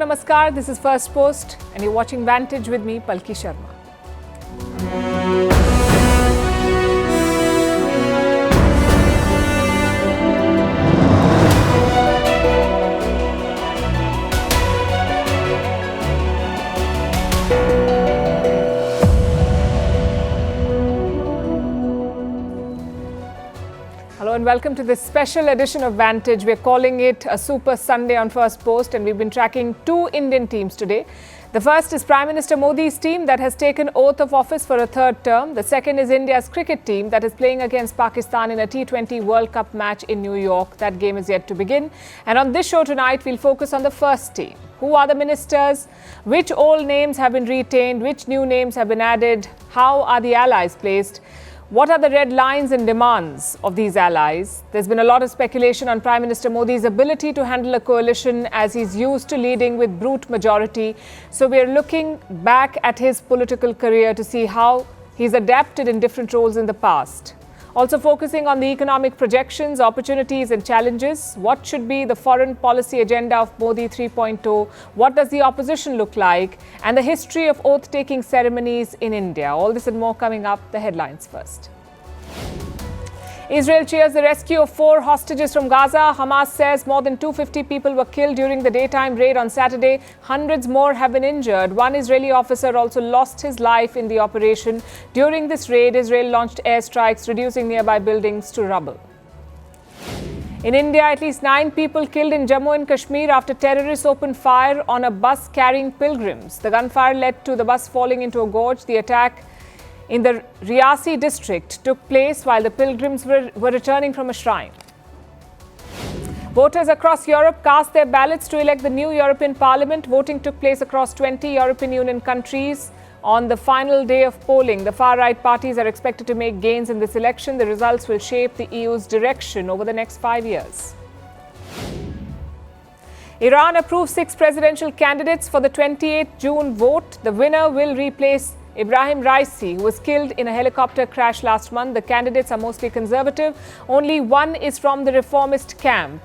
namaskar. This is Firstpost and you're watching Vantage with me, Palki Sharma. Hello and welcome to this special edition of Vantage. We're calling it a Super Sunday on Firstpost, and we've been tracking two Indian teams today. The first is Prime Minister Modi's team that has taken oath of office for a third term. The second is India's cricket team that is playing against Pakistan in a T20 World Cup match in New York. That game is yet to begin. And on this show tonight, we'll focus on the first team. Who are the ministers? Which old names have been retained? Which new names have been added? How are the allies placed? What are the red lines and demands of these allies? There's been a lot of speculation on Prime Minister Modi's ability to handle a coalition as he's used to leading with brute majority. So we're looking back at his political career to see how he's adapted in different roles in the past. Also focusing on the economic projections, opportunities and challenges. What should be the foreign policy agenda of Modi 3.0? What does the opposition look like? And the history of oath-taking ceremonies in India. All this and more coming up. The headlines first. Israel cheers the rescue of 4 hostages from Gaza. Hamas says more than 250 people were killed during the daytime raid on Saturday. Hundreds more have been injured. One Israeli officer also lost his life in the operation. During this raid, Israel launched airstrikes, reducing nearby buildings to rubble. In India, at least 9 people killed in Jammu and Kashmir after terrorists opened fire on a bus carrying pilgrims. The gunfire led to the bus falling into a gorge. The attack in the Riyasi district took place while the pilgrims were returning from a shrine. Voters across Europe cast their ballots to elect the new European Parliament. Voting took place across 20 European Union countries. On the final day of polling, the far-right parties are expected to make gains in this election. The results will shape the EU's direction over the next 5 years. Iran approved 6 presidential candidates for the 28th June vote. The winner will replace Ibrahim Raisi, who was killed in a helicopter crash last month. The candidates are mostly conservative. Only one is from the reformist camp.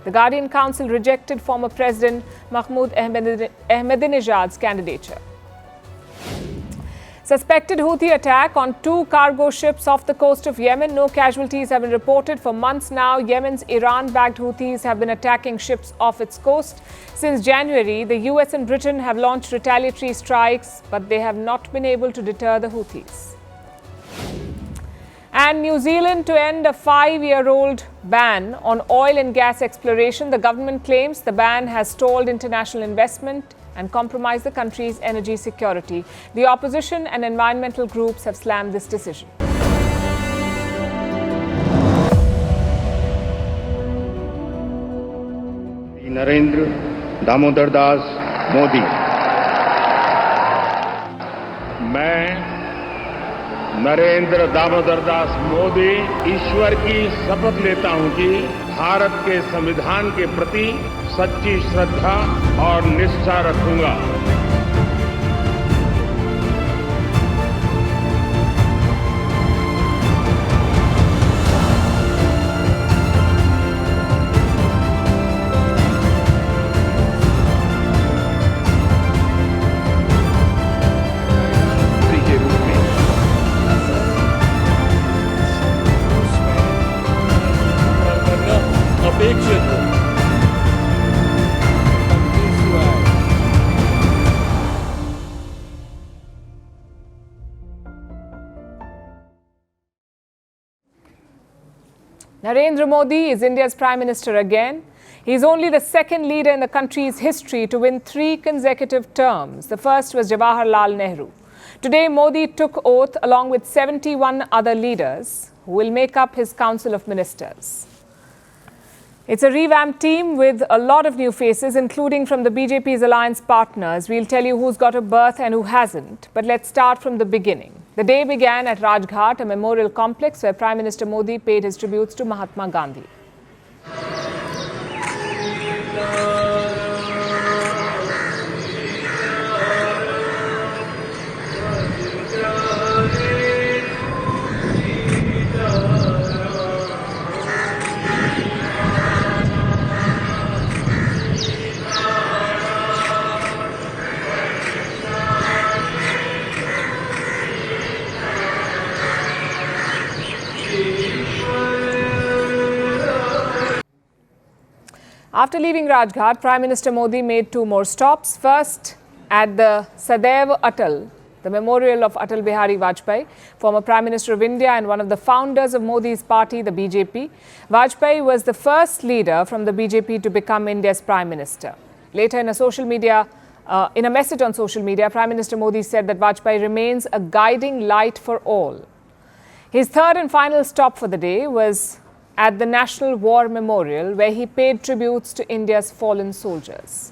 The Guardian Council rejected former President Mahmoud Ahmadinejad's candidature. Suspected Houthi attack on 2 cargo ships off the coast of Yemen. No casualties have been reported. For months now, Yemen's Iran-backed Houthis have been attacking ships off its coast. Since January, the US and Britain have launched retaliatory strikes, but they have not been able to deter the Houthis. And New Zealand to end a 5-year-old ban on oil and gas exploration. The government claims the ban has stalled international investment and compromised the country's energy security. The opposition and environmental groups have slammed this decision. Narendra Damodar Das Modi. मैं नरेंद्र दामोदर दास मोदी ईश्वर की शपथ लेता हूं कि भारत के संविधान के प्रति सच्ची श्रद्धा और निष्ठा रखूंगा। Narendra Modi is India's Prime Minister again. He is only the second leader in the country's history to win 3 consecutive terms. The first was Jawaharlal Nehru. Today, Modi took oath along with 71 other leaders who will make up his Council of Ministers. It's a revamped team with a lot of new faces, including from the BJP's alliance partners. We'll tell you who's got a berth and who hasn't. But let's start from the beginning. The day began at Rajghat, a memorial complex where Prime Minister Modi paid his tributes to Mahatma Gandhi. After leaving Rajghat, Prime Minister Modi made two more stops. First, at the Sadaiv Atal, the memorial of Atal Bihari Vajpayee, former Prime Minister of India and one of the founders of Modi's party, the BJP. Vajpayee was the first leader from the BJP to become India's Prime Minister. Later, in a message on social media, Prime Minister Modi said that Vajpayee remains a guiding light for all. His third and final stop for the day was at the National War Memorial, where he paid tributes to India's fallen soldiers.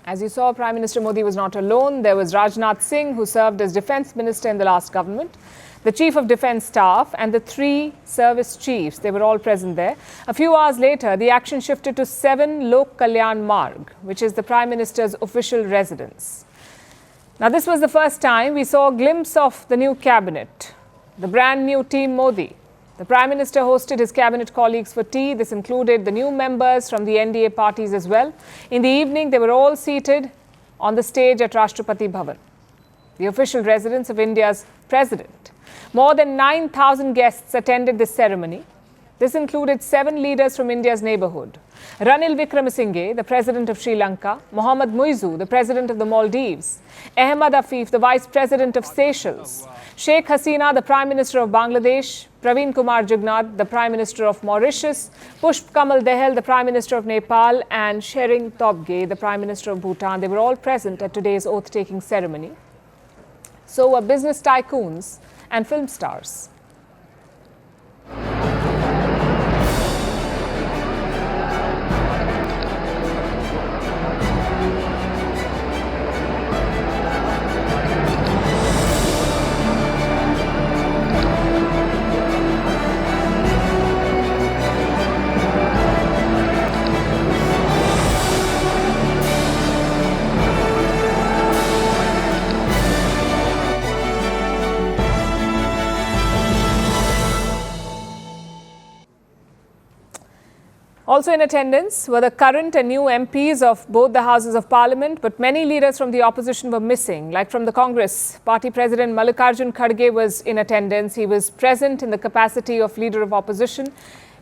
As you saw, Prime Minister Modi was not alone. There was Rajnath Singh, who served as Defence Minister in the last government, the Chief of Defence Staff and the three service chiefs. They were all present there. A few hours later, the action shifted to 7 Lok Kalyan Marg, which is the Prime Minister's official residence. Now, this was the first time we saw a glimpse of the new cabinet, the brand new Team Modi. The Prime Minister hosted his cabinet colleagues for tea. This included the new members from the NDA parties as well. In the evening, they were all seated on the stage at Rashtrapati Bhavan, the official residence of India's president. More than 9,000 guests attended this ceremony. This included 7 leaders from India's neighbourhood. Ranil Wickremesinghe, the president of Sri Lanka, Mohammad Muizzu, the president of the Maldives, Ahmad Afif, the vice president of Seychelles, Sheikh Hasina, the prime minister of Bangladesh, Praveen Kumar Jugnauth, the prime minister of Mauritius, Pushp Kamal Dahal, the prime minister of Nepal, and Tshering Tobgay, the prime minister of Bhutan. They were all present at today's oath-taking ceremony. So were business tycoons and film stars. Also in attendance were the current and new MPs of both the Houses of Parliament, but many leaders from the opposition were missing. Like from the Congress, Party President Mallikarjun Kharge was in attendance. He was present in the capacity of Leader of Opposition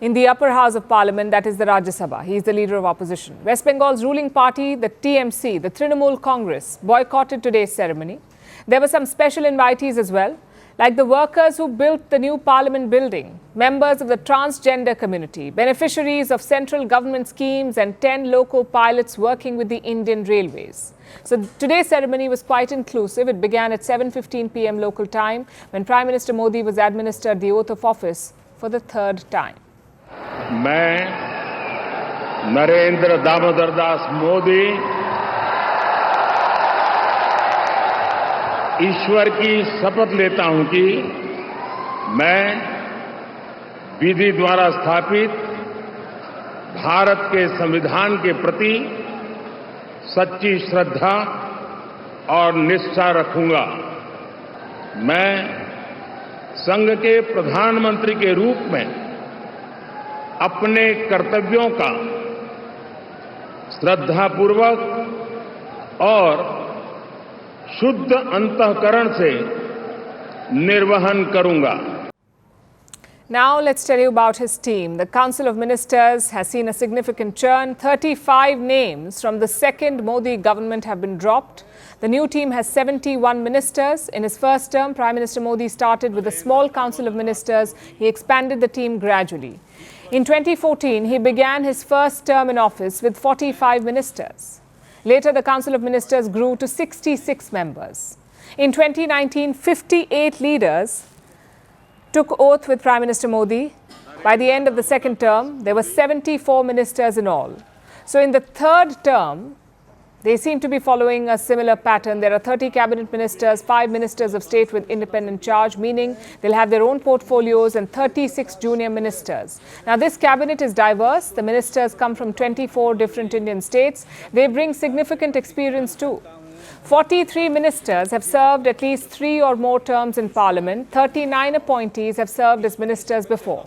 in the upper house of Parliament, that is the Rajya Sabha. He is the Leader of Opposition. West Bengal's ruling party, the TMC, the Trinamool Congress, boycotted today's ceremony. There were some special invitees as well, like the workers who built the new Parliament building, members of the transgender community, beneficiaries of central government schemes and 10 loco pilots working with the Indian Railways. So today's ceremony was quite inclusive. It began at 7:15 p.m. local time when Prime Minister Modi was administered the oath of office for the third time. मैं नरेंद्र दामोदर दास मोदी ईश्वर की शपथ लेता हूं कि मैं विधि द्वारा स्थापित भारत के संविधान के प्रति सच्ची श्रद्धा और निष्ठा रखूंगा। मैं संघ के प्रधानमंत्री के रूप में अपने कर्तव्यों का श्रद्धापूर्वक और शुद्ध अंतःकरण से निर्वहन करूंगा। Now let's tell you about his team. The Council of Ministers has seen a significant churn. 35 names from the second Modi government have been dropped. The new team has 71 ministers. In his first term, Prime Minister Modi started with a small Council of Ministers. He expanded the team gradually. In 2014, he began his first term in office with 45 ministers. Later, the Council of Ministers grew to 66 members. In 2019, 58 leaders took oath with Prime Minister Modi. By the end of the second term, there were 74 ministers in all. So in the third term, They seem to be following a similar pattern. There are 30 cabinet ministers, 5 ministers of state with independent charge, meaning they'll have their own portfolios, and 36 junior ministers. Now, this cabinet is diverse. The ministers come from 24 different Indian states. They bring significant experience too. 43 ministers have served at least 3 or more terms in parliament. 39 appointees have served as ministers before.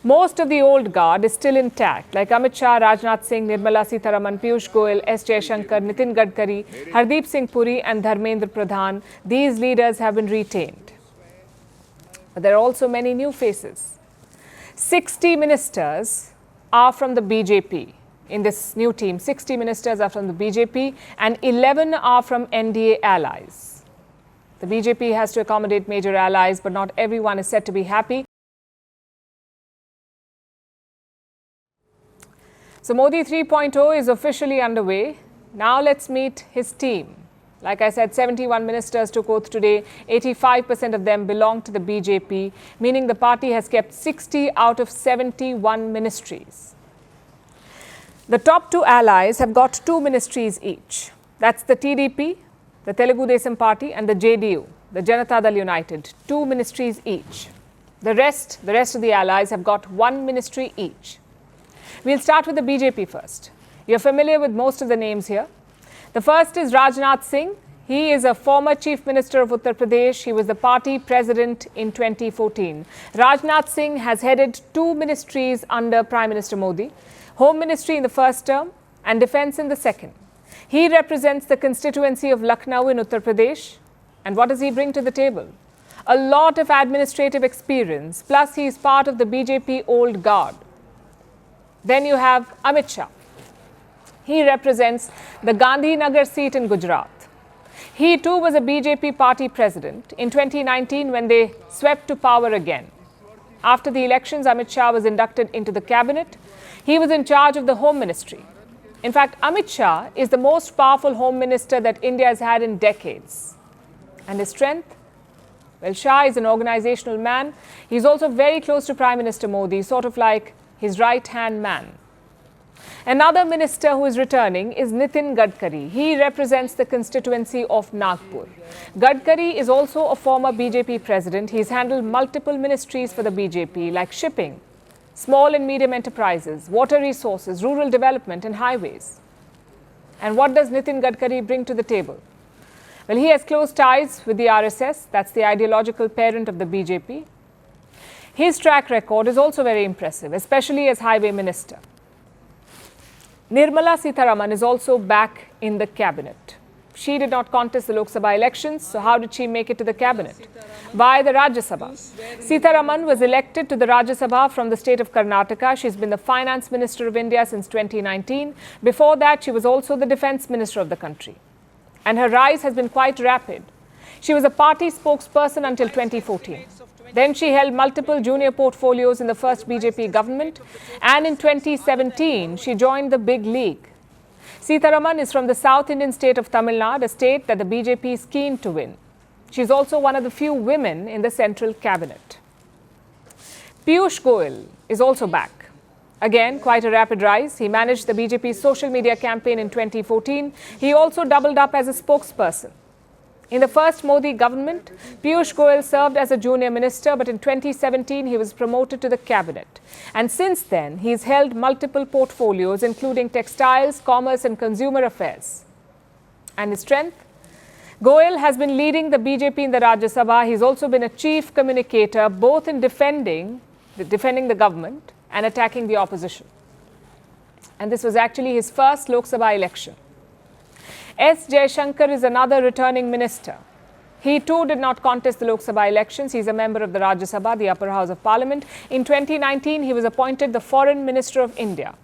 Most of the old guard is still intact, like Amit Shah, Rajnath Singh, Nirmala Sitharaman, Piyush Goyal, S. Jaishankar, Nitin Gadkari, Hardeep Singh Puri and Dharmendra Pradhan. These leaders have been retained. But there are also many new faces. 60 ministers are from the BJP. In this new team, 60 ministers are from the BJP and 11 are from NDA allies. The BJP has to accommodate major allies, but not everyone is said to be happy. So Modi 3.0 is officially underway. Now let's meet his team. Like I said, 71 ministers took oath today. 85% of them belong to the BJP, meaning the party has kept 60 out of 71 ministries. The top 2 allies have got 2 ministries each. That's the TDP, the Telugu Desam Party, and the JDU, the Janata Dal United. 2 ministries each. The rest of the allies have got 1 ministry each. We'll start with the BJP first. You're familiar with most of the names here. The first is Rajnath Singh. He is a former Chief Minister of Uttar Pradesh. He was the party president in 2014. Rajnath Singh has headed 2 ministries under Prime Minister Modi. Home Ministry in the first term and Defence in the second. He represents the constituency of Lucknow in Uttar Pradesh. And what does he bring to the table? A lot of administrative experience, plus he is part of the BJP old guard. Then you have Amit Shah. He represents the Gandhinagar seat in Gujarat. He too was a BJP party president in 2019 when they swept to power again. After the elections, Amit Shah was inducted into the cabinet. He was in charge of the Home Ministry. In fact, Amit Shah is the most powerful Home Minister that India has had in decades. And his strength? Well, Shah is an organizational man. He's also very close to Prime Minister Modi, sort of like his right-hand man. Another minister who is returning is Nitin Gadkari. He represents the constituency of Nagpur. Gadkari is also a former BJP president. He's handled multiple ministries for the BJP like shipping, small and medium enterprises, water resources, rural development and highways. And what does Nitin Gadkari bring to the table? Well, he has close ties with the RSS. That's the ideological parent of the BJP. His track record is also very impressive, especially as highway minister. Nirmala Sitharaman is also back in the cabinet. She did not contest the Lok Sabha elections, so how did she make it to the cabinet? Via the Rajya Sabha. Sitharaman was elected to the Rajya Sabha from the state of Karnataka. She's been the finance minister of India since 2019. Before that, she was also the defense minister of the country. And her rise has been quite rapid. She was a party spokesperson until 2014. Then she held multiple junior portfolios in the first BJP government, and in 2017, she joined the big league. Sitharaman is from the South Indian state of Tamil Nadu, a state that the BJP is keen to win. She is also one of the few women in the central cabinet. Piyush Goyal is also back. Again, quite a rapid rise. He managed the BJP's social media campaign in 2014. He also doubled up as a spokesperson. In the first Modi government, Piyush Goyal served as a junior minister, but in 2017, he was promoted to the cabinet. And since then, he's held multiple portfolios, including textiles, commerce, and consumer affairs. And his strength? Goyal has been leading the BJP in the Rajya Sabha. He's also been a chief communicator, both in defending the government and attacking the opposition. And this was actually his first Lok Sabha election. S. Jaishankar is another returning minister. He too did not contest the Lok Sabha elections. He's a member of the Rajya Sabha, the upper house of parliament. In 2019, he was appointed the foreign minister of India.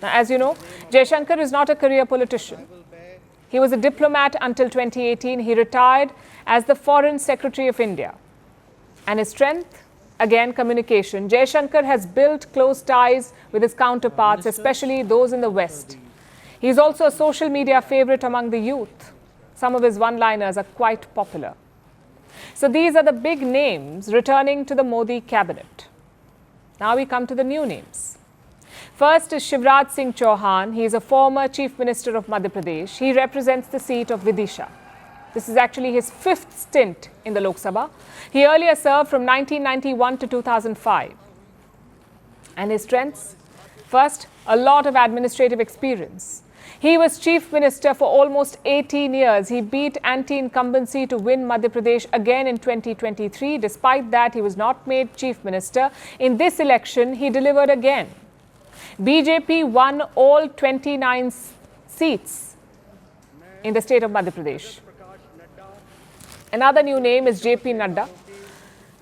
Now, as you know, Jaishankar is not a career politician. He was a diplomat until 2018. He retired as the foreign secretary of India. And his strength? Again, communication. Jaishankar has built close ties with his counterparts, especially those in the West. He is also a social media favorite among the youth. Some of his one-liners are quite popular. So these are the big names returning to the Modi cabinet. Now we come to the new names. First is Shivraj Singh Chauhan. He is a former Chief Minister of Madhya Pradesh. He represents the seat of Vidisha. This is actually his 5th stint in the Lok Sabha. He earlier served from 1991 to 2005. And his strengths? First, a lot of administrative experience. He was Chief Minister for almost 18 years. He beat anti-incumbency to win Madhya Pradesh again in 2023. Despite that, he was not made Chief Minister. In this election, he delivered again. BJP won all 29 seats in the state of Madhya Pradesh. Another new name is JP Nadda.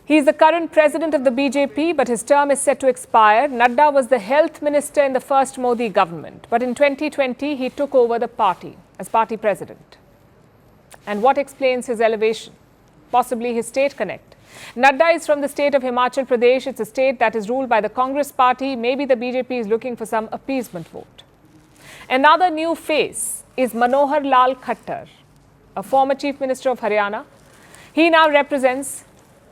He is the current president of the BJP, but his term is set to expire. Nadda was the health minister in the first Modi government, but in 2020, he took over the party as party president. And what explains his elevation? Possibly his state connect. Nadda is from the state of Himachal Pradesh. It's a state that is ruled by the Congress party. Maybe the BJP is looking for some appeasement vote. Another new face is Manohar Lal Khattar, a former chief minister of Haryana. He now represents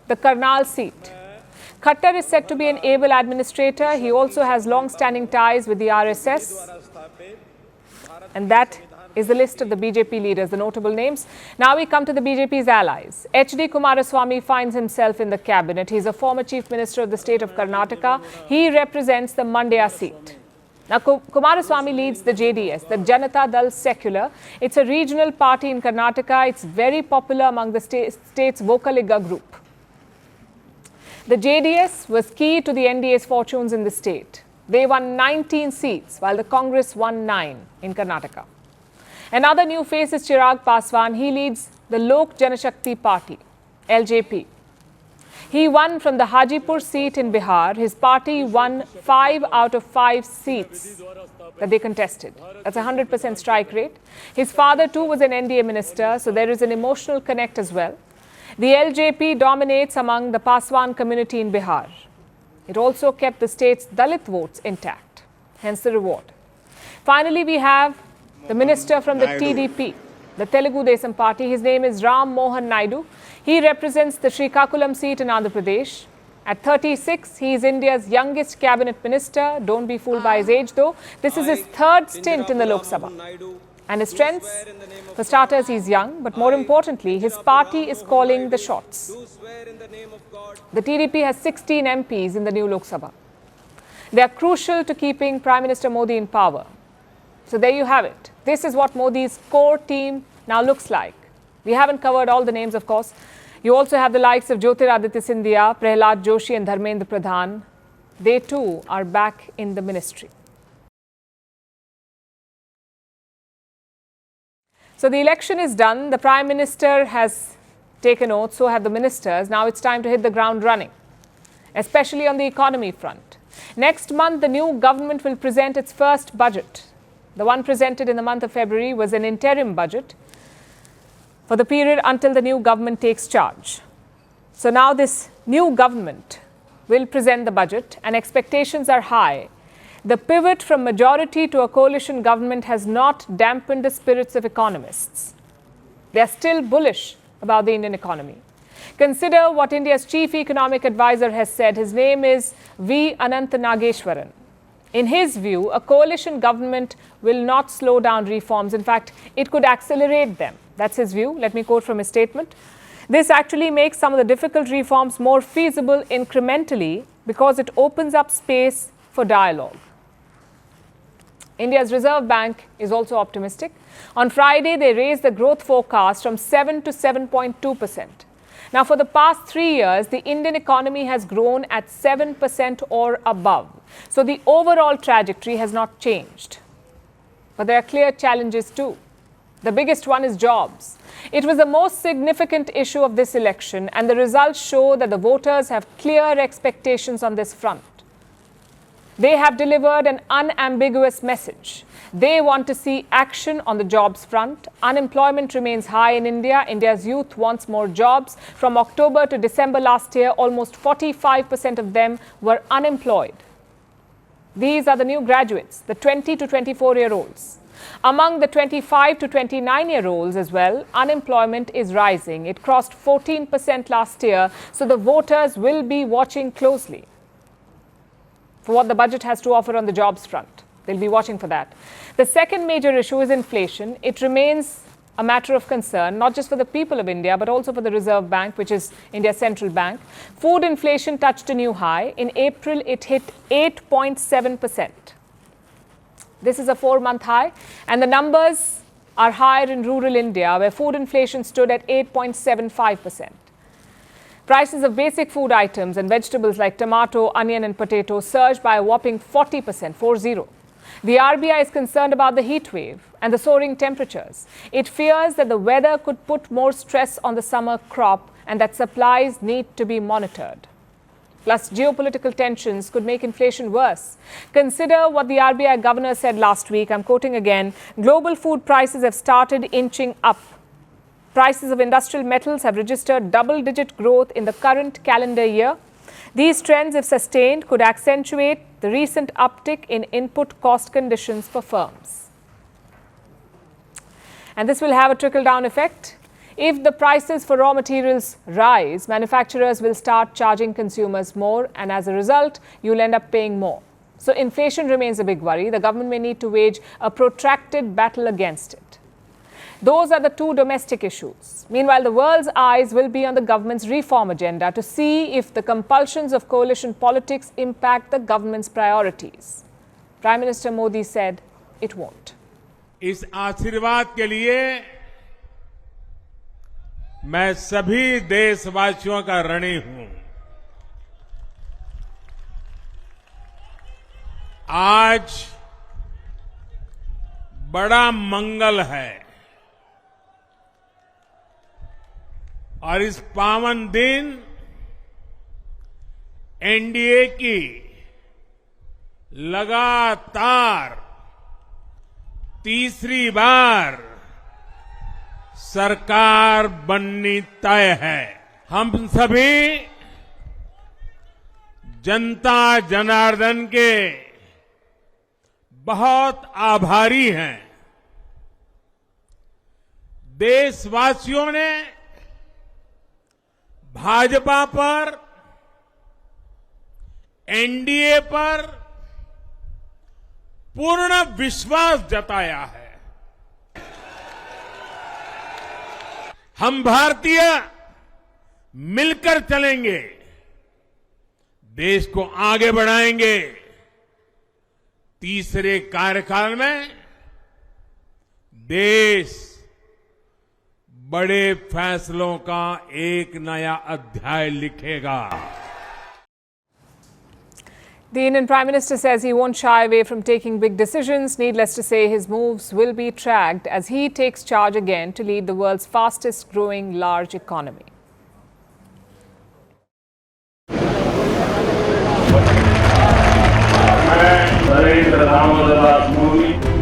the Karnal seat. Khattar is said to be an able administrator. He also has long-standing ties with the RSS. And that is the list of the BJP leaders, the notable names. Now we come to the BJP's allies. H.D. Kumaraswamy finds himself in the cabinet. He is a former chief minister of the state of Karnataka. He represents the Mandya seat. Now, Kumaraswamy leads the JDS, the Janata Dal Secular. It's a regional party in Karnataka. It's very popular among the state's Vocaliga group. The JDS was key to the NDA's fortunes in the state. They won 19 seats, while the Congress won 9 in Karnataka. Another new face is Chirag Paswan. He leads the Lok Janashakti Party, LJP. He won from the Hajipur seat in Bihar. His party won 5 out of 5 seats that they contested. That's a 100% strike rate. His father too was an NDA minister, so there is an emotional connect as well. The LJP dominates among the Paswan community in Bihar. It also kept the state's Dalit votes intact, hence the reward. Finally, we have the minister from the TDP, the Telugu Desam party. His name is Ram Mohan Naidu. He represents the Srikakulam seat in Andhra Pradesh. At 36, he is India's youngest cabinet minister. Don't be fooled by his age though. This is his 3rd stint in the Lok Sabha. And his strengths? For starters, he's young, but more importantly, his party is calling the shots. The TDP has 16 MPs in the new Lok Sabha. They are crucial to keeping Prime Minister Modi in power. So there you have it. This is what Modi's core team now looks like. We haven't covered all the names, of course. You also have the likes of Jyotiraditya Scindia, Prahlad Joshi and Dharmendra Pradhan. They too are back in the ministry. So the election is done. The Prime Minister has taken oath, so have the ministers. Now it's time to hit the ground running, especially on the economy front. Next month, the new government will present its first budget. The one presented in the month of February was an interim budget for the period until the new government takes charge. So now this new government will present the budget and expectations are high. The pivot from majority to a coalition government has not dampened the spirits of economists. They are still bullish about the Indian economy. Consider what India's chief economic advisor has said. His name is V. Anant Nageshwaran. In his view, a coalition government will not slow down reforms. In fact, it could accelerate them. That's his view. Let me quote from his statement. This actually makes some of the difficult reforms more feasible incrementally because it opens up space for dialogue. India's Reserve Bank is also optimistic. On Friday, they raised the growth forecast from 7 to 7.2%. Now, for the past 3 years, the Indian economy has grown at 7% or above. So the overall trajectory has not changed. But there are clear challenges too. The biggest one is jobs. It was the most significant issue of this election, and the results show that the voters have clear expectations on this front. They have delivered an unambiguous message. They want to see action on the jobs front. Unemployment remains high in India. India's youth wants more jobs. From October to December last year, almost 45% of them were unemployed. These are the new graduates, the 20 to 24-year-olds. Among the 25 to 29-year-olds as well, unemployment is rising. It crossed 14% last year, so the voters will be watching closely. for what the budget has to offer on the jobs front. They'll be watching for that. The second major issue is inflation. It remains a matter of concern, not just for the people of India, but also for the Reserve Bank, which is India's central bank. Food inflation touched a new high. In April, it hit 8.7%. This is a 4-month high, and the numbers are higher in rural India, where food inflation stood at 8.75%. Prices of basic food items and vegetables like tomato, onion and potato surged by a whopping 40%, 40. The RBI is concerned about the heat wave and the soaring temperatures. It fears that the weather could put more stress on the summer crop and that supplies need to be monitored. Plus, geopolitical tensions could make inflation worse. Consider what the RBI governor said last week. I'm quoting again. Global food prices have started inching up. Prices of industrial metals have registered double-digit growth in the current calendar year. These trends, if sustained, could accentuate the recent uptick in input cost conditions for firms. And this will have a trickle-down effect. If the prices for raw materials rise, manufacturers will start charging consumers more, and as a result, you'll end up paying more. So inflation remains a big worry. The government may need to wage a protracted battle against it. Those are the two domestic issues. Meanwhile, the world's eyes will be on the government's reform agenda to see if the compulsions of coalition politics impact the government's priorities. Prime Minister Modi said it won't. इस आशीर्वाद के लिए मैं सभी देशवासियों का ऋणी हूं। आज बड़ा मंगल है और इस पावन दिन एनडीए की लगातार तीसरी बार सरकार बननी तय है। हम सभी जनता जनार्दन के बहुत आभारी हैं। देशवासियों ने भाजपा पर, एनडीए पर पूर्ण विश्वास जताया है। हम भारतीय मिलकर चलेंगे, देश को आगे बढ़ाएंगे। तीसरे कार्यकाल में देश बड़े फैसलों का एक नया अध्याय लिखेगा। The Indian Prime Minister says he won't shy away from taking big decisions. Needless to say, his moves will be tracked as he takes charge again to lead the world's fastest growing large economy. Narendra Damodar Das Modi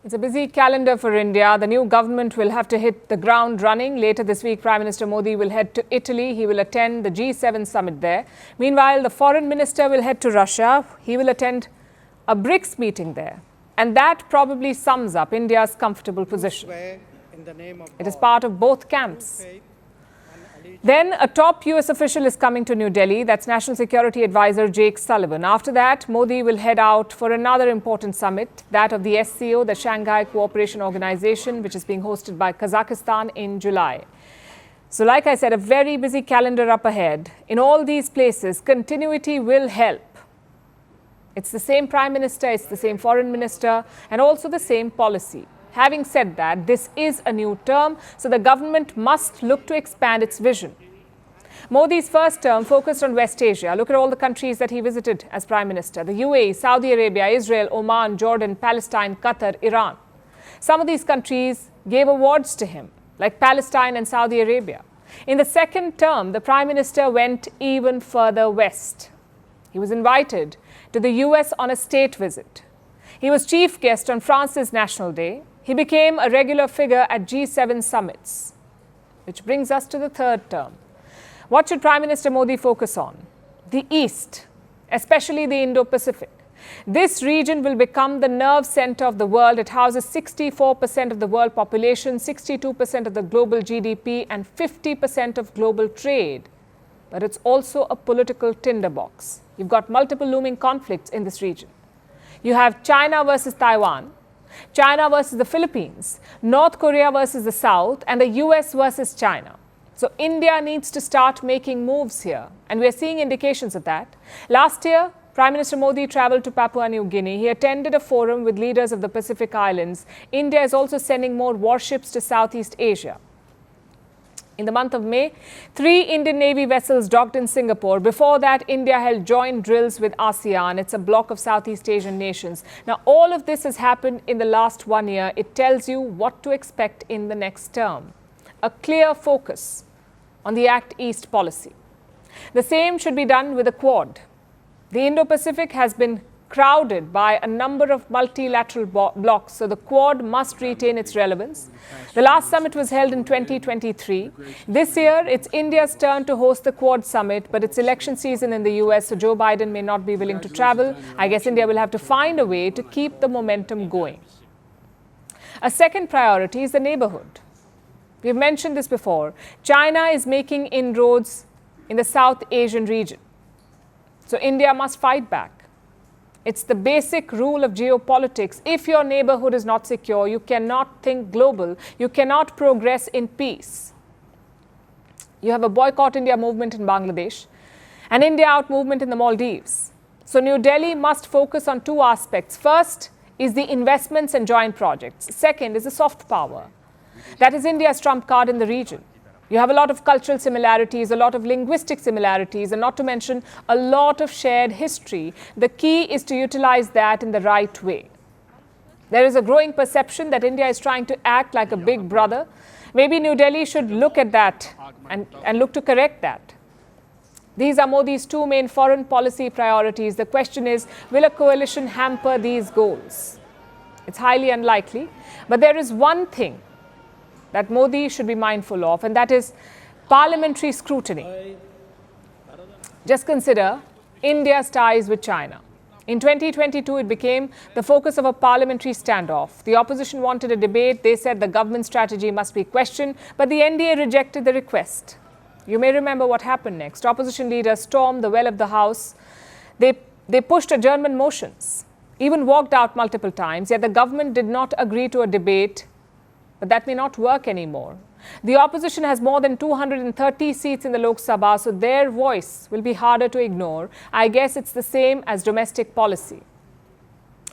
It's a busy calendar for India. The new government will have to hit the ground running. Later this week, Prime Minister Modi will head to Italy. He will attend the G7 summit there. Meanwhile, the foreign minister will head to Russia. He will attend a BRICS meeting there. And that probably sums up India's comfortable position. It is part of both camps. Then a top US official is coming to New Delhi. That's National Security Advisor Jake Sullivan. After that, Modi will head out for another important summit, that of the SCO, the Shanghai Cooperation Organization, which is being hosted by Kazakhstan in July. So like I said, a very busy calendar up ahead. In all these places, continuity will help. It's the same Prime Minister, it's the same Foreign Minister, and also the same policy. Having said that, this is a new term, so the government must look to expand its vision. Modi's first term focused on West Asia. Look at all the countries that he visited as Prime Minister: the UAE, Saudi Arabia, Israel, Oman, Jordan, Palestine, Qatar, Iran. Some of these countries gave awards to him, like Palestine and Saudi Arabia. In the second term, the Prime Minister went even further west. He was invited to the US on a state visit. He was chief guest on France's National Day. He became a regular figure at G7 summits. Which brings us to the third term. What should Prime Minister Modi focus on? The East, especially the Indo-Pacific. This region will become the nerve center of the world. It houses 64% of the world population, 62% of the global GDP, and 50% of global trade. But it's also a political tinderbox. You've got multiple looming conflicts in this region. You have China versus Taiwan, China versus the Philippines, North Korea versus the South, and the US versus China. So India needs to start making moves here, and we are seeing indications of that. Last year, Prime Minister Modi travelled to Papua New Guinea. He attended a forum with leaders of the Pacific Islands. India is also sending more warships to Southeast Asia. In the month of May, 3 Indian Navy vessels docked in Singapore. Before that, India held joint drills with ASEAN. It's a bloc of Southeast Asian nations. Now, all of this has happened in the last 1 year. It tells you what to expect in the next term. A clear focus on the Act East policy. The same should be done with the Quad. The Indo-Pacific has been crowded by a number of multilateral blocs, so the Quad must retain its relevance. The last summit was held in 2023. This year, it's India's turn to host the Quad summit, but it's election season in the US, so Joe Biden may not be willing to travel. I guess India will have to find a way to keep the momentum going. A second priority is the neighborhood. We've mentioned this before. China is making inroads in the South Asian region. So India must fight back. It's the basic rule of geopolitics. If your neighborhood is not secure, you cannot think global. You cannot progress in peace. You have a boycott India movement in Bangladesh, an India out movement in the Maldives. So New Delhi must focus on 2 aspects. First is the investments and joint projects. Second is the soft power. That is India's trump card in the region. You have a lot of cultural similarities, a lot of linguistic similarities, and not to mention a lot of shared history. The key is to utilize that in the right way. There is a growing perception that India is trying to act like a big brother. Maybe New Delhi should look at that and look to correct that. These are Modi's 2 main foreign policy priorities. The question is, will a coalition hamper these goals? It's highly unlikely, but there is one thing that Modi should be mindful of, and that is parliamentary scrutiny. Just consider India's ties with China. In 2022, it became the focus of a parliamentary standoff. The opposition wanted a debate. They said the government strategy must be questioned, but the NDA rejected the request. You may remember what happened next. Opposition leaders stormed the well of the House. They pushed adjournment motions, even walked out multiple times, yet the government did not agree to a debate. But that may not work anymore. The opposition has more than 230 seats in the Lok Sabha, so their voice will be harder to ignore. I guess it's the same as domestic policy.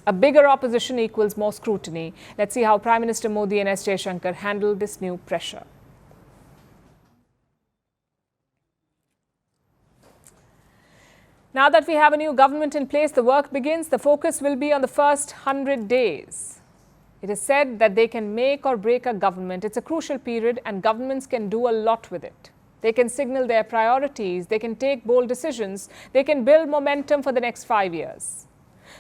A bigger opposition equals more scrutiny. Let's see how Prime Minister Modi and S. Jaishankar handle this new pressure. Now that we have a new government in place, the work begins. The focus will be on the first 100 days. It is said that they can make or break a government. It's a crucial period, and governments can do a lot with it. They can signal their priorities. They can take bold decisions. They can build momentum for the next 5 years.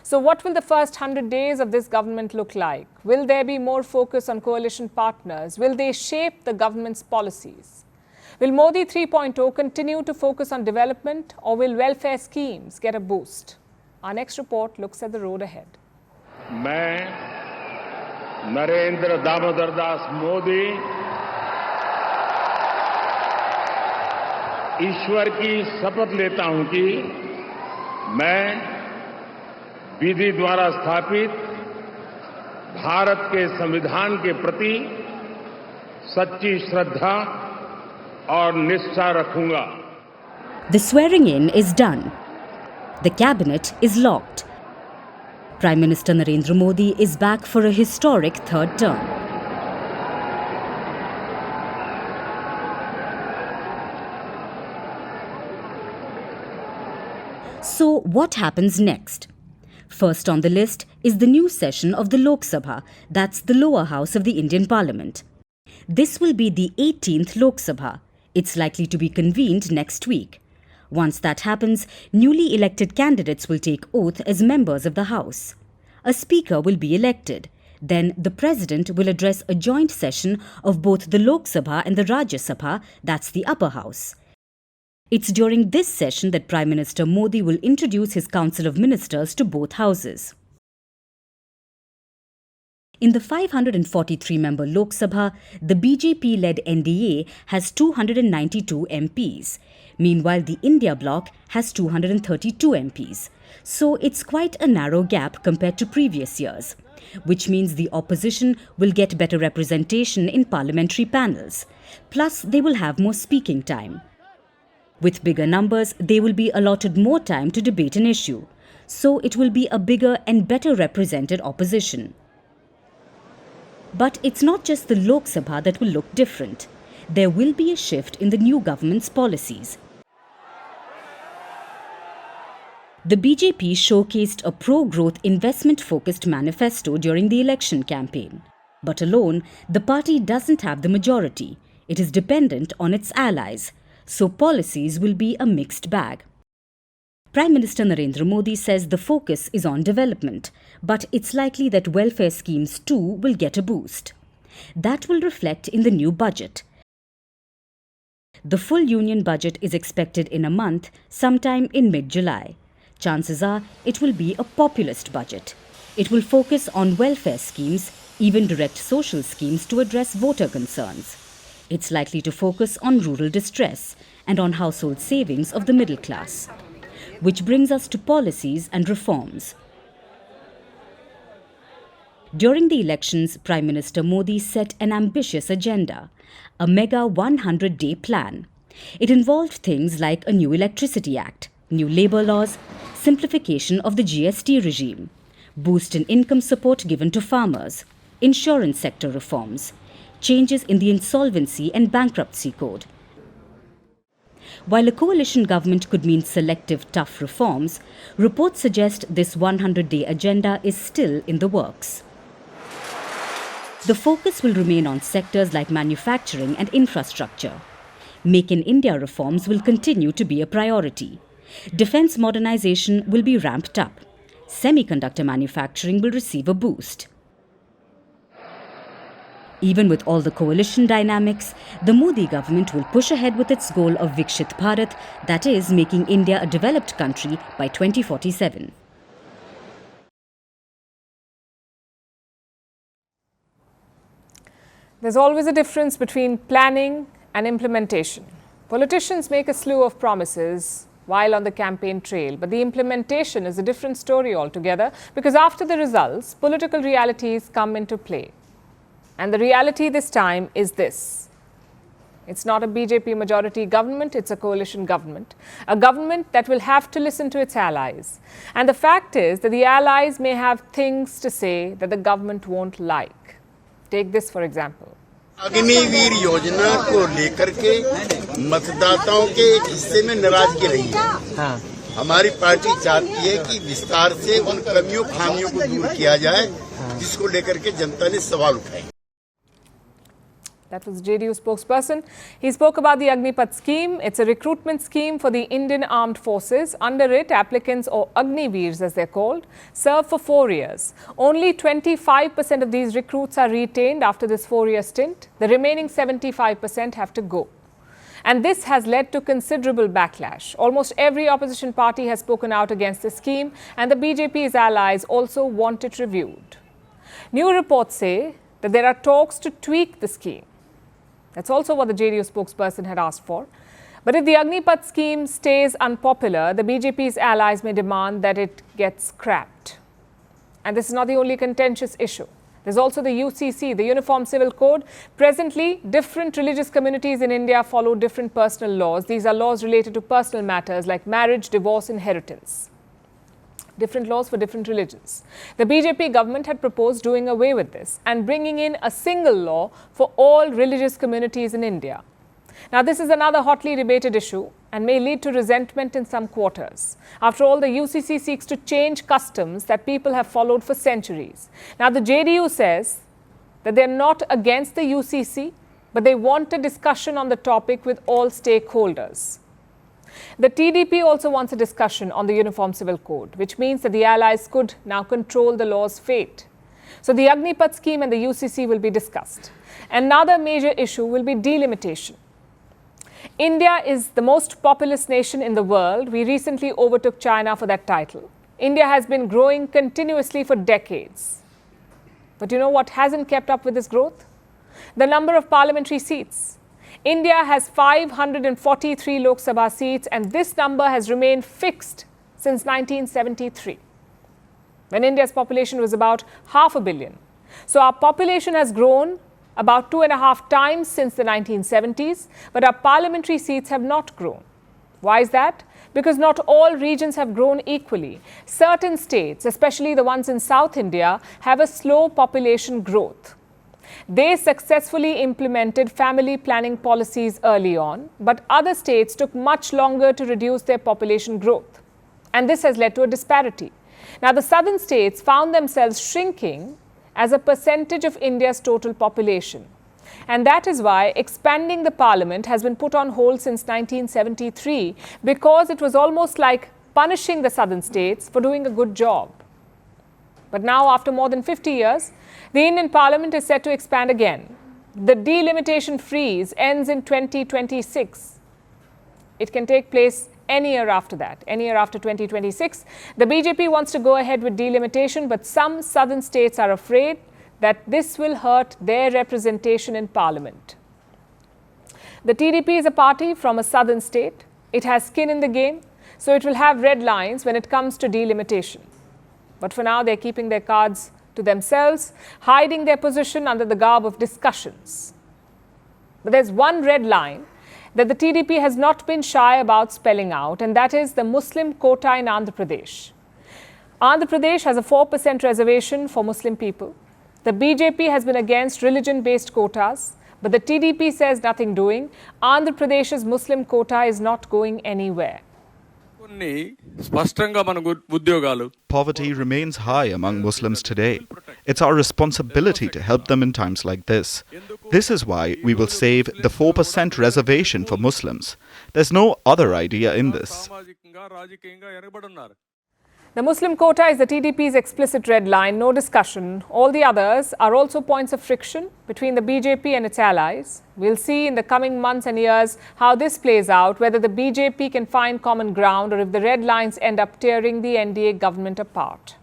So what will the first 100 days of this government look like? Will there be more focus on coalition partners? Will they shape the government's policies? Will Modi 3.0 continue to focus on development, or will welfare schemes get a boost? Our next report looks at the road ahead. Narendra Damodar Das Modi ईश्वर की शपथ लेता हूं कि मैं विधि द्वारा स्थापित भारत के संविधान के प्रति सच्ची श्रद्धा और निष्ठा रखूंगा. The swearing in is done. The cabinet is locked. Prime Minister Narendra Modi is back for a historic third term. So what happens next? First on the list is the new session of the Lok Sabha, that's the lower house of the Indian Parliament. This will be the 18th Lok Sabha. It's likely to be convened next week. Once that happens, newly elected candidates will take oath as members of the House. A speaker will be elected. Then the President will address a joint session of both the Lok Sabha and the Rajya Sabha, that's the upper house. It's during this session that Prime Minister Modi will introduce his Council of Ministers to both houses. In the 543-member Lok Sabha, the BJP-led NDA has 292 MPs. Meanwhile, the India bloc has 232 MPs. So it's quite a narrow gap compared to previous years, which means the opposition will get better representation in parliamentary panels. Plus, they will have more speaking time. With bigger numbers, they will be allotted more time to debate an issue. So it will be a bigger and better represented opposition. But it's not just the Lok Sabha that will look different. There will be a shift in the new government's policies. The BJP showcased a pro-growth investment-focused manifesto during the election campaign. But alone, the party doesn't have the majority. It is dependent on its allies. So policies will be a mixed bag. Prime Minister Narendra Modi says the focus is on development, but it's likely that welfare schemes too will get a boost. That will reflect in the new budget. The full union budget is expected in a month, sometime in mid-July. Chances are it will be a populist budget. It will focus on welfare schemes, even direct social schemes to address voter concerns. It's likely to focus on rural distress and on household savings of the middle class. Which brings us to policies and reforms. During the elections, Prime Minister Modi set an ambitious agenda, a mega 100-day plan. It involved things like a new Electricity Act, new labour laws, simplification of the GST regime, boost in income support given to farmers, insurance sector reforms, changes in the insolvency and bankruptcy code. While a coalition government could mean selective, tough reforms, reports suggest this 100-day agenda is still in the works. The focus will remain on sectors like manufacturing and infrastructure. Make in India reforms will continue to be a priority. Defence modernization will be ramped up. Semiconductor manufacturing will receive a boost. Even with all the coalition dynamics, the Modi government will push ahead with its goal of Vikshit Bharat, that is, making India a developed country by 2047. There's always a difference between planning and implementation. Politicians make a slew of promises while on the campaign trail, but the implementation is a different story altogether, because after the results, political realities come into play. And the reality this time is this. It's not a BJP majority government, it's a coalition government. A government that will have to listen to its allies. And the fact is that the allies may have things to say that the government won't like. Take this for example. Agniveer योजना को लेकर के मतदाताओं के एक हिस्से में नाराजगी रही है। हमारी पार्टी चाहती है कि विस्तार से उन कमियों खामियों को दूर किया जाए, जिसको लेकर के जनता ने सवाल उठाए। That was JDU spokesperson. He spoke about the Agnipath scheme. It's a recruitment scheme for the Indian Armed Forces. Under it, applicants, or Agniveers as they're called, serve for 4 years. Only 25% of these recruits are retained after this 4-year stint. The remaining 75% have to go. And this has led to considerable backlash. Almost every opposition party has spoken out against the scheme, and the BJP's allies also want it reviewed. New reports say that there are talks to tweak the scheme. That's also what the JDU spokesperson had asked for. But if the Agnipath scheme stays unpopular, the BJP's allies may demand that it gets scrapped. And this is not the only contentious issue. There's also the UCC, the Uniform Civil Code. Presently, different religious communities in India follow different personal laws. These are laws related to personal matters like marriage, divorce, inheritance. Different laws for different religions. The BJP government had proposed doing away with this and bringing in a single law for all religious communities in India. Now, this is another hotly debated issue and may lead to resentment in some quarters. After all, the UCC seeks to change customs that people have followed for centuries. Now, the JDU says that they're not against the UCC, but they want a discussion on the topic with all stakeholders. The TDP also wants a discussion on the Uniform Civil Code, which means that the allies could now control the law's fate. So the Agnipath scheme and the UCC will be discussed. Another major issue will be delimitation. India is the most populous nation in the world. We recently overtook China for that title. India has been growing continuously for decades. But you know what hasn't kept up with this growth? The number of parliamentary seats. India has 543 Lok Sabha seats, and this number has remained fixed since 1973, when India's population was about 500 million. So our population has grown about 2.5 times since the 1970s, but our parliamentary seats have not grown. Why is that? Because not all regions have grown equally. Certain states, especially the ones in South India, have a slow population growth. They successfully implemented family planning policies early on, but other states took much longer to reduce their population growth. And this has led to a disparity. Now, the southern states found themselves shrinking as a percentage of India's total population. And that is why expanding the parliament has been put on hold since 1973, because it was almost like punishing the southern states for doing a good job. But now, after more than 50 years, the Indian Parliament is set to expand again. The delimitation freeze ends in 2026. It can take place any year after that, any year after 2026. The BJP wants to go ahead with delimitation, but some southern states are afraid that this will hurt their representation in Parliament. The TDP is a party from a southern state. It has skin in the game, so it will have red lines when it comes to delimitation. But for now, they're keeping their cards to themselves, hiding their position under the garb of discussions. But there's one red line that the TDP has not been shy about spelling out, and that is the Muslim quota in Andhra Pradesh. Andhra Pradesh has a 4% reservation for Muslim people. The BJP has been against religion-based quotas, but the TDP says nothing doing. Andhra Pradesh's Muslim quota is not going anywhere. Poverty remains high among Muslims today. It's our responsibility to help them in times like this. This is why we will save the 4% reservation for Muslims. There's no other idea in this. The Muslim quota is the TDP's explicit red line, no discussion. All the others are also points of friction between the BJP and its allies. We'll see in the coming months and years how this plays out, whether the BJP can find common ground or if the red lines end up tearing the NDA government apart.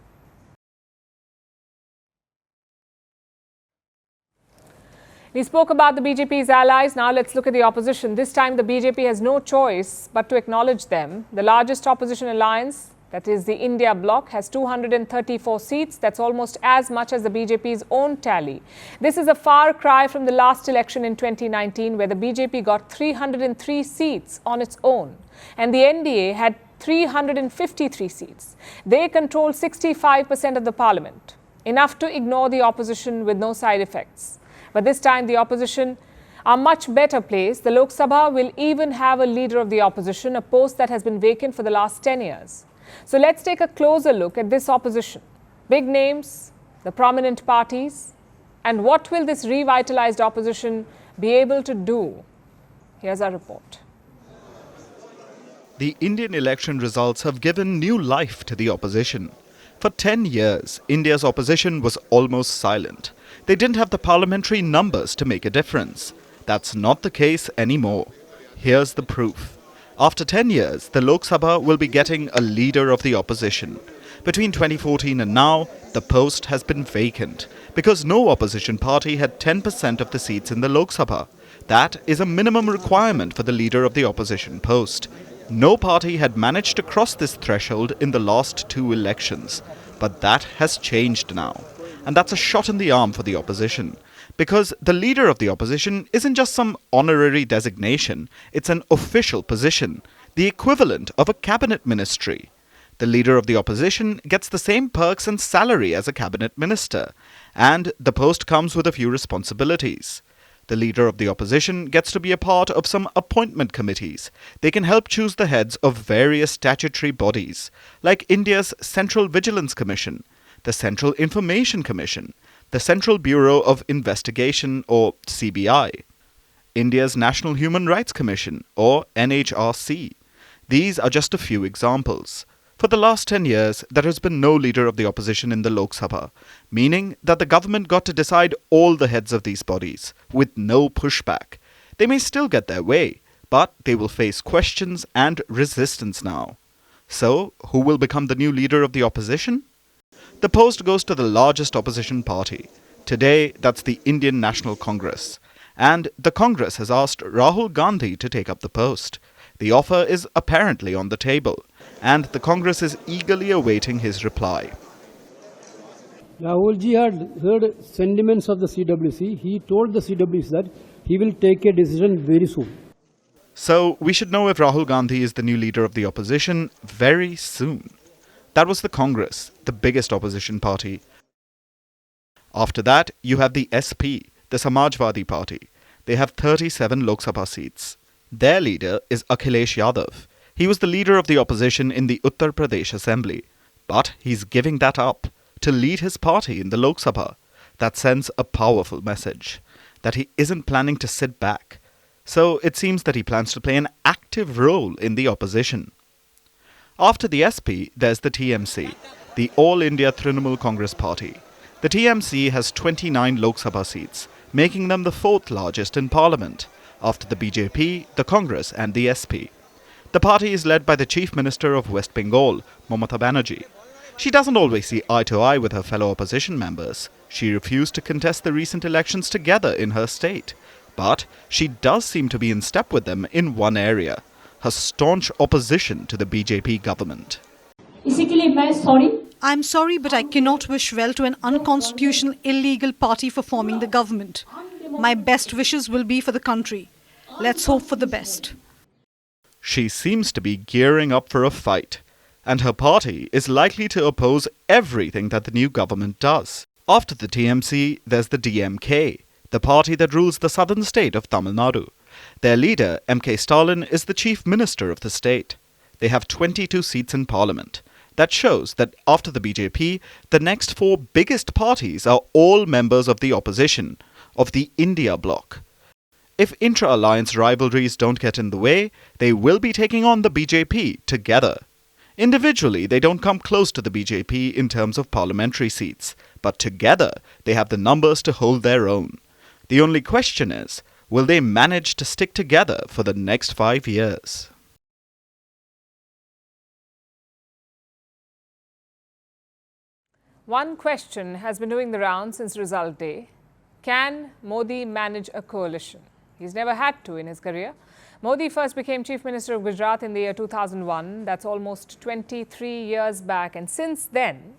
We spoke about the BJP's allies. Now let's look at the opposition. This time the BJP has no choice but to acknowledge them. The largest opposition alliance, that is the India bloc, has 234 seats. That's almost as much as the BJP's own tally. This is a far cry from the last election in 2019, where the BJP got 303 seats on its own, and the NDA had 353 seats. They control 65% of the parliament, enough to ignore the opposition with no side effects. But this time the opposition are much better placed. The Lok Sabha will even have a leader of the opposition, a post that has been vacant for the last 10 years. So let's take a closer look at this opposition. Big names, the prominent parties, and what will this revitalized opposition be able to do? Here's our report. The Indian election results have given new life to the opposition. For 10 years, India's opposition was almost silent. They didn't have the parliamentary numbers to make a difference. That's not the case anymore. Here's the proof. After 10 years, the Lok Sabha will be getting a leader of the opposition. Between 2014 and now, the post has been vacant because no opposition party had 10% of the seats in the Lok Sabha. That is a minimum requirement for the leader of the opposition post. No party had managed to cross this threshold in the last 2 elections. But that has changed now. And that's a shot in the arm for the opposition. Because the leader of the opposition isn't just some honorary designation, it's an official position, the equivalent of a cabinet ministry. The leader of the opposition gets the same perks and salary as a cabinet minister, and the post comes with a few responsibilities. The leader of the opposition gets to be a part of some appointment committees. They can help choose the heads of various statutory bodies, like India's Central Vigilance Commission, the Central Information Commission, the Central Bureau of Investigation or CBI, India's National Human Rights Commission or NHRC. These are just a few examples. For the last 10 years, there has been no leader of the opposition in the Lok Sabha, meaning that the government got to decide all the heads of these bodies, with no pushback. They may still get their way, but they will face questions and resistance now. So, who will become the new leader of the opposition? The post goes to the largest opposition party. Today, that's the Indian National Congress. And the Congress has asked Rahul Gandhi to take up the post. The offer is apparently on the table, and the Congress is eagerly awaiting his reply. Rahul ji had heard sentiments of the CWC. He told the CWC that he will take a decision very soon. So, we should know if Rahul Gandhi is the new leader of the opposition very soon. That was the Congress, the biggest opposition party. After that, you have the SP, the Samajwadi Party. They have 37 Lok Sabha seats. Their leader is Akhilesh Yadav. He was the leader of the opposition in the Uttar Pradesh Assembly. But he's giving that up to lead his party in the Lok Sabha. That sends a powerful message, that he isn't planning to sit back. So it seems that he plans to play an active role in the opposition. After the SP, there's the TMC, the All India Trinamool Congress Party. The TMC has 29 Lok Sabha seats, making them the fourth largest in Parliament, after the BJP, the Congress and the SP. The party is led by the Chief Minister of West Bengal, Mamata Banerjee. She doesn't always see eye to eye with her fellow opposition members. She refused to contest the recent elections together in her state. But she does seem to be in step with them in one area, her staunch opposition to the BJP government. I'm sorry, but I cannot wish well to an unconstitutional, illegal party for forming the government. My best wishes will be for the country. Let's hope for the best. She seems to be gearing up for a fight, and her party is likely to oppose everything that the new government does. After the TMC, there's the DMK, the party that rules the southern state of Tamil Nadu. Their leader, M.K. Stalin, is the chief minister of the state. They have 22 seats in parliament. That shows that after the BJP, the next four biggest parties are all members of the opposition, of the India bloc. If intra-alliance rivalries don't get in the way, they will be taking on the BJP together. Individually, they don't come close to the BJP in terms of parliamentary seats, but together they have the numbers to hold their own. The only question is, will they manage to stick together for the next 5 years? One question has been doing the rounds since result day. Can Modi manage a coalition? He's never had to in his career. Modi first became Chief Minister of Gujarat in the year 2001. That's almost 23 years back. And since then,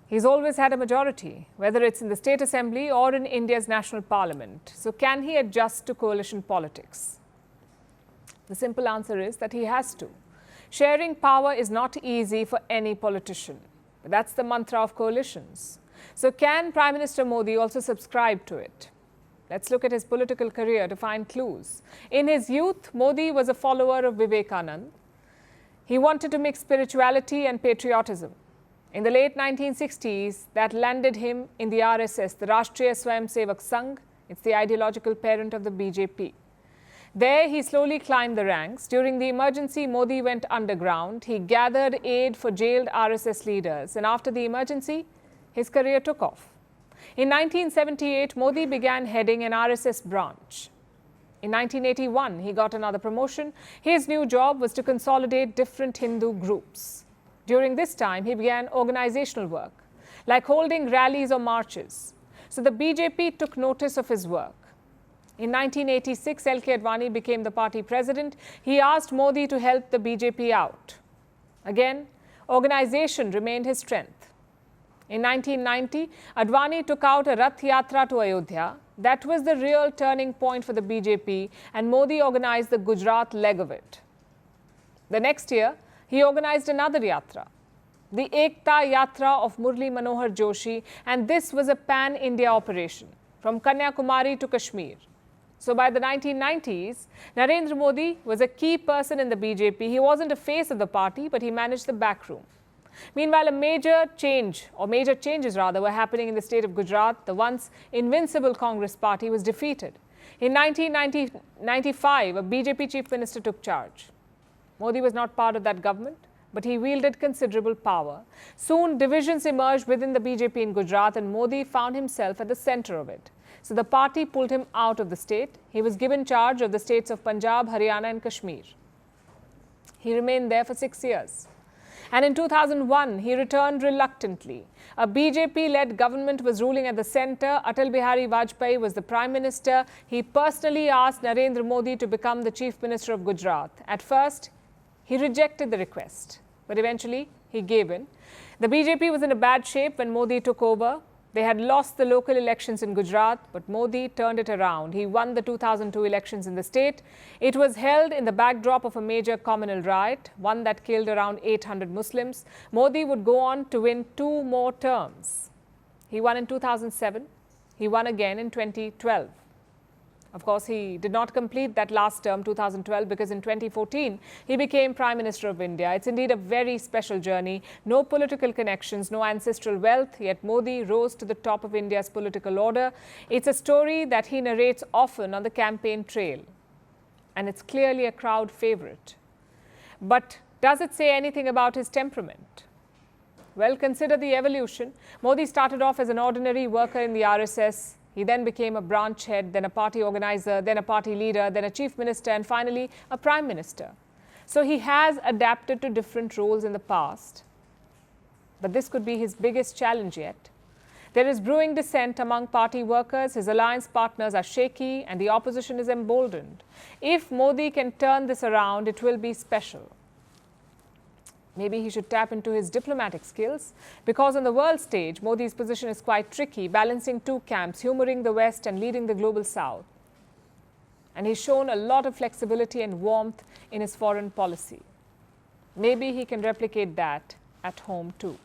he's always had a majority, whether it's in the State Assembly or in India's National Parliament. So can he adjust to coalition politics? The simple answer is that he has to. Sharing power is not easy for any politician. But that's the mantra of coalitions. So can Prime Minister Modi also subscribe to it? Let's look at his political career to find clues. In his youth, Modi was a follower of Vivekananda. He wanted to mix spirituality and patriotism. In the late 1960s, that landed him in the RSS, the Rashtriya Swayamsevak Sangh. It's the ideological parent of the BJP. There, he slowly climbed the ranks. During the emergency, Modi went underground. He gathered aid for jailed RSS leaders. And after the emergency, his career took off. In 1978, Modi began heading an RSS branch. In 1981, he got another promotion. His new job was to consolidate different Hindu groups. During this time, he began organizational work, like holding rallies or marches. So the BJP took notice of his work. In 1986, L.K. Advani became the party president. He asked Modi to help the BJP out. Again, organization remained his strength. In 1990, Advani took out a Rath Yatra to Ayodhya. That was the real turning point for the BJP, and Modi organized the Gujarat leg of it. The next year, he organized another yatra, the Ekta Yatra of Murli Manohar Joshi, and this was a pan-India operation. from Kanyakumari to Kashmir. So by the 1990s, Narendra Modi was a key person in the BJP. He wasn't a face of the party, but he managed the backroom. Meanwhile, a major changes were happening in the state of Gujarat. The once invincible Congress party was defeated. In 1995, a BJP chief minister took charge. Modi was not part of that government, but he wielded considerable power. Soon, divisions emerged within the BJP in Gujarat, and Modi found himself at the center of it. So the party pulled him out of the state. He was given charge of the states of Punjab, Haryana and Kashmir. He remained there for 6 years. And in 2001, he returned reluctantly. A BJP-led government was ruling at the center. Atal Bihari Vajpayee was the prime minister. He personally asked Narendra Modi to become the chief minister of Gujarat. At first, he rejected the request, but eventually he gave in. The BJP was in a bad shape when Modi took over. They had lost the local elections in Gujarat, but Modi turned it around. He won the 2002 elections in the state. It was held in the backdrop of a major communal riot, one that killed around 800 Muslims. Modi would go on to win 2 more terms. He won in 2007. He won again in 2012. Of course, he did not complete that last term, 2012, because in 2014, he became Prime Minister of India. It's indeed a very special journey. No political connections, no ancestral wealth, yet Modi rose to the top of India's political order. It's a story that he narrates often on the campaign trail. And it's clearly a crowd favorite. But does it say anything about his temperament? Well, consider the evolution. Modi started off as an ordinary worker in the RSS. He then became a branch head, then a party organizer, then a party leader, then a chief minister, and finally a prime minister. So he has adapted to different roles in the past. But this could be his biggest challenge yet. There is brewing dissent among party workers. His alliance partners are shaky and the opposition is emboldened. If Modi can turn this around, it will be special. Maybe he should tap into his diplomatic skills, because on the world stage, Modi's position is quite tricky, balancing 2 camps, humoring the West and leading the global South. And he's shown a lot of flexibility and warmth in his foreign policy. Maybe he can replicate that at home too.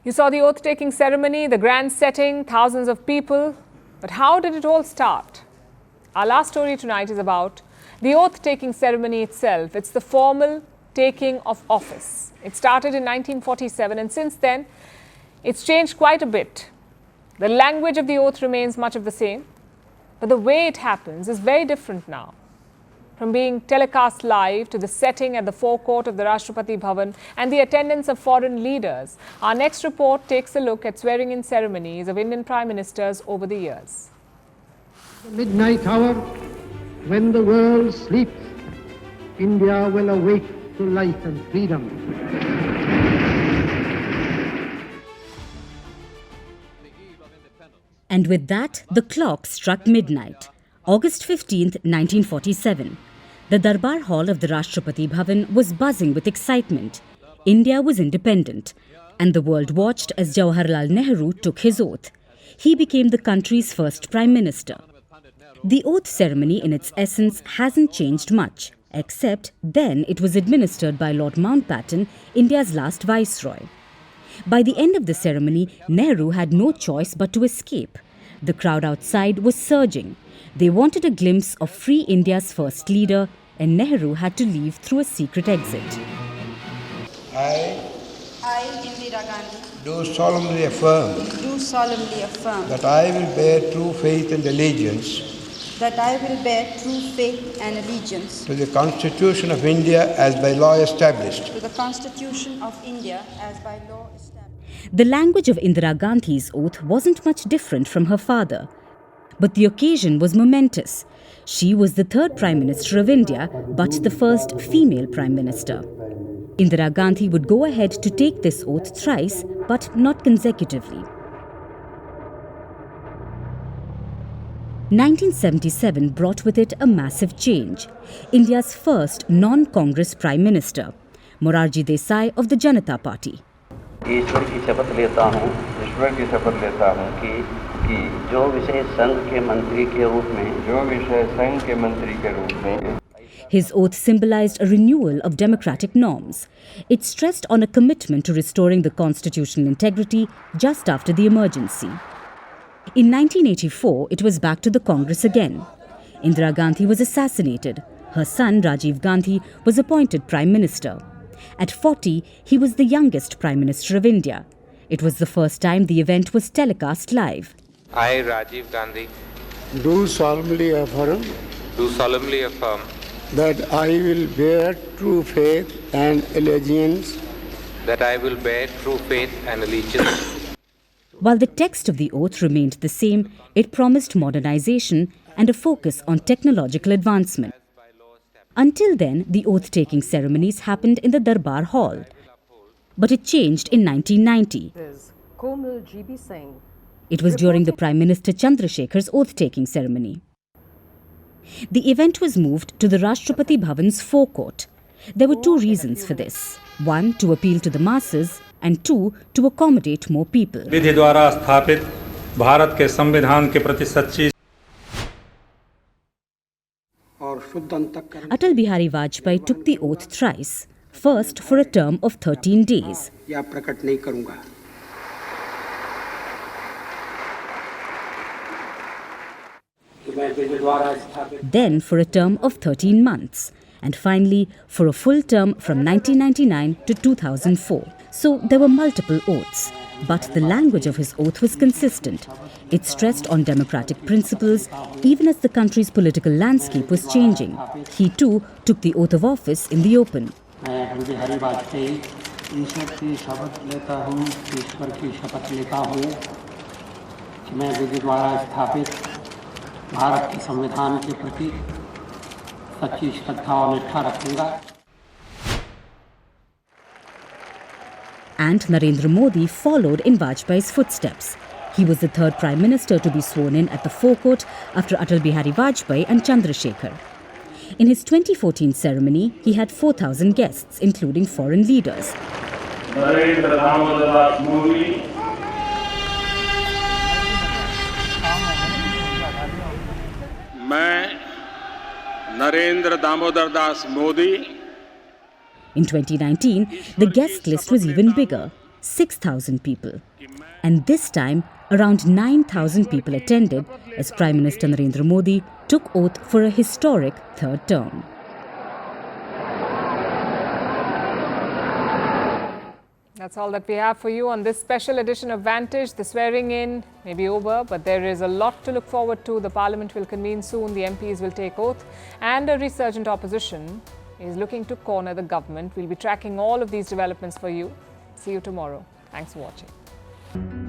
You saw the oath-taking ceremony, the grand setting, thousands of people. But how did it all start? Our last story tonight is about the oath-taking ceremony itself. It's the formal taking of office. It started in 1947, and since then, it's changed quite a bit. The language of the oath remains much of the same, but the way it happens is very different now. From being telecast live to the setting at the forecourt of the Rashtrapati Bhavan and the attendance of foreign leaders, our next report takes a look at swearing-in ceremonies of Indian Prime Ministers over the years. The midnight hour, when the world sleeps, India will awake to life and freedom. And with that, the clock struck midnight. August 15th, 1947. The Darbar Hall of the Rashtrapati Bhavan was buzzing with excitement. India was independent, and the world watched as Jawaharlal Nehru took his oath. He became the country's first Prime Minister. The oath ceremony in its essence hasn't changed much, except then it was administered by Lord Mountbatten, India's last Viceroy. By the end of the ceremony, Nehru had no choice but to escape. The crowd outside was surging. They wanted a glimpse of free India's first leader, and Nehru had to leave through a secret exit. I, Indira Gandhi, do solemnly affirm that I will bear true faith and allegiance to the Constitution of India as by law established. The language of Indira Gandhi's oath wasn't much different from her father. But the occasion was momentous. She was the 3rd Prime Minister of India, but the first female Prime Minister. Indira Gandhi would go ahead to take this oath thrice, but not consecutively. 1977 brought with it a massive change. India's first non-Congress Prime Minister, Morarji Desai of the Janata Party. ईश्वर की शपथ लेता हूँ कि जो विषय संघ के मंत्री के रूप में His oath symbolized a renewal of democratic norms. It stressed on a commitment to restoring the constitutional integrity just after the emergency. In 1984, it was back to the Congress again. Indira Gandhi was assassinated. Her son, Rajiv Gandhi, was appointed Prime Minister. At 40, he was the youngest Prime Minister of India. It was the first time the event was telecast live. I, Rajiv Gandhi, do solemnly affirm that I will bear true faith and allegiance. While the text of the oath remained the same, it promised modernization and a focus on technological advancement. Until then, the oath-taking ceremonies happened in the Darbar Hall. But it changed in 1990. It was during the Prime Minister Chandrasekhar's oath-taking ceremony. The event was moved to the Rashtrapati Bhavan's forecourt. There were two reasons for this. One, to appeal to the masses, and two, to accommodate more people. विधि द्वारा स्थापित भारत के संविधान के प्रति सच्ची Atal Bihari Vajpayee took the oath thrice. First, for a term of 13 days. Then for a term of 13 months. And finally, for a full term from 1999 to 2004. So there were multiple oaths. But the language of his oath was consistent. It stressed on democratic principles, even as the country's political landscape was changing. He too took the oath of office in the open. And Narendra Modi followed in Vajpayee's footsteps. He was the third Prime Minister to be sworn in at the forecourt after Atal Bihari Vajpayee and Chandrasekhar. In his 2014 ceremony, he had 4,000 guests, including foreign leaders. Narendra Modi. मैं Narendra Damodar Das Modi. In 2019, the guest list was even bigger, 6,000 people. And this time, around 9,000 people attended as Prime Minister Narendra Modi took oath for a historic third term. That's all that we have for you on this special edition of Vantage. The swearing in may be over, but there is a lot to look forward to. The Parliament will convene soon, the MPs will take oath, and a resurgent opposition is looking to corner the government. We'll be tracking all of these developments for you. See you tomorrow. Thanks for watching.